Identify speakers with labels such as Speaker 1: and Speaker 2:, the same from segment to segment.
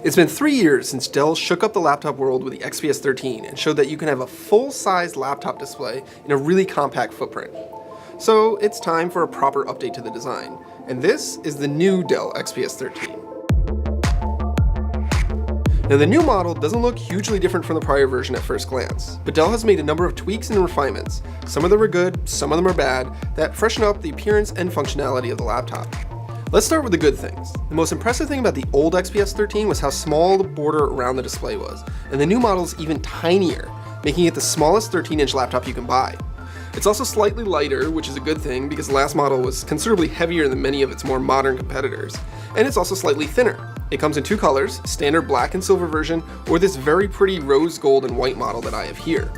Speaker 1: It's been 3 years since Dell shook up the laptop world with the XPS 13 and showed that you can have a full-size laptop display in a really compact footprint. So it's time for a proper update to the design, and this is the new Dell XPS 13. Now the new model doesn't look hugely different from the prior version at first glance, but Dell has made a number of tweaks and refinements. Some of them are good, some of them are bad, that freshen up the appearance and functionality of the laptop. Let's start with the good things. The most impressive thing about the old XPS 13 was how small the border around the display was, and the new model is even tinier, making it the smallest 13-inch laptop you can buy. It's also slightly lighter, which is a good thing because the last model was considerably heavier than many of its more modern competitors, and it's also slightly thinner. It comes in two colors, standard black and silver version, or this very pretty rose gold and white model that I have here.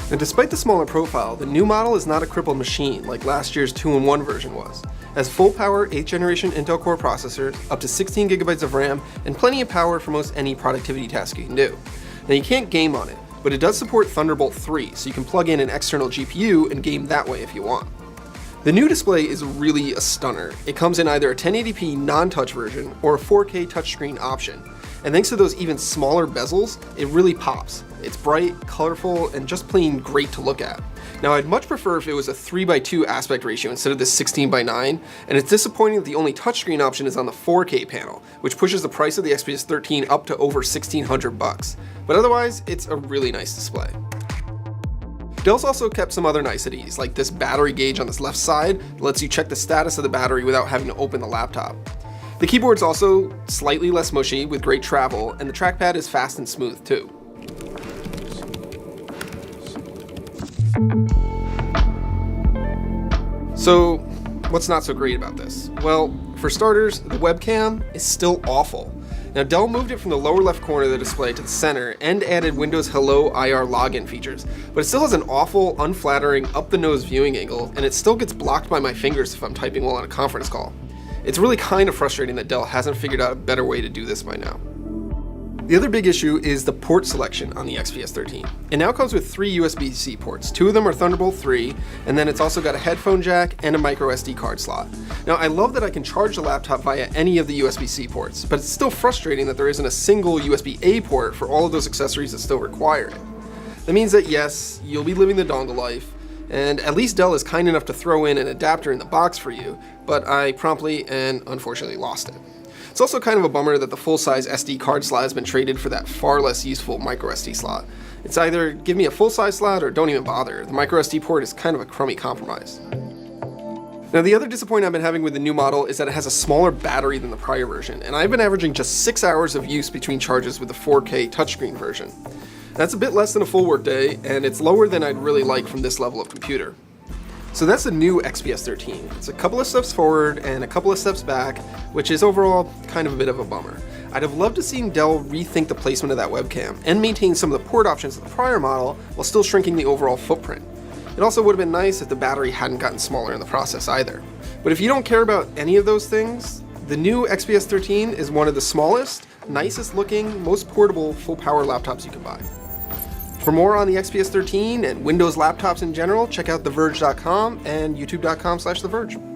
Speaker 1: And despite the smaller profile, the new model is not a crippled machine like last year's 2-in-1 version was. It has full power 8th generation Intel Core processors, up to 16 GB of RAM, and plenty of power for most any productivity task you can do. Now you can't game on it, but it does support Thunderbolt 3, so you can plug in an external GPU and game that way if you want. The new display is really a stunner. It comes in either a 1080p non-touch version or a 4K touchscreen option. And thanks to those even smaller bezels, it really pops. It's bright, colorful, and just plain great to look at. Now I'd much prefer if it was a 3:2 aspect ratio instead of this 16:9, and it's disappointing that the only touchscreen option is on the 4K panel, which pushes the price of the XPS 13 up to over $1,600. But otherwise, it's a really nice display. Dell's also kept some other niceties, like this battery gauge on this left side that lets you check the status of the battery without having to open the laptop. The keyboard's also slightly less mushy with great travel, and the trackpad is fast and smooth too. So, what's not so great about this? Well, for starters, the webcam is still awful. Now Dell moved it from the lower left corner of the display to the center and added Windows Hello IR login features, but it still has an awful, unflattering, up-the-nose viewing angle, and it still gets blocked by my fingers if I'm typing while on a conference call. It's really kind of frustrating that Dell hasn't figured out a better way to do this by now. The other big issue is the port selection on the XPS 13. It now comes with 3 USB-C ports. 2 of them are Thunderbolt 3, and then it's also got a headphone jack and a micro SD card slot. Now I love that I can charge the laptop via any of the USB-C ports, but it's still frustrating that there isn't a single USB-A port for all of those accessories that still require it. That means that yes, you'll be living the dongle life, and at least Dell is kind enough to throw in an adapter in the box for you, but I promptly and unfortunately lost it. It's also kind of a bummer that the full-size SD card slot has been traded for that far less useful micro SD slot. It's either give me a full-size slot or don't even bother. The micro SD port is kind of a crummy compromise. Now the other disappointment I've been having with the new model is that it has a smaller battery than the prior version, and I've been averaging just 6 hours of use between charges with the 4K touchscreen version. That's a bit less than a full workday, and it's lower than I'd really like from this level of computer. So that's the new XPS 13. It's a couple of steps forward and a couple of steps back, which is overall kind of a bit of a bummer. I'd have loved to see Dell rethink the placement of that webcam and maintain some of the port options of the prior model while still shrinking the overall footprint. It also would have been nice if the battery hadn't gotten smaller in the process either. But if you don't care about any of those things, the new XPS 13 is one of the smallest, nicest looking, most portable full power laptops you can buy. For more on the XPS 13 and Windows laptops in general, check out TheVerge.com and YouTube.com/TheVerge.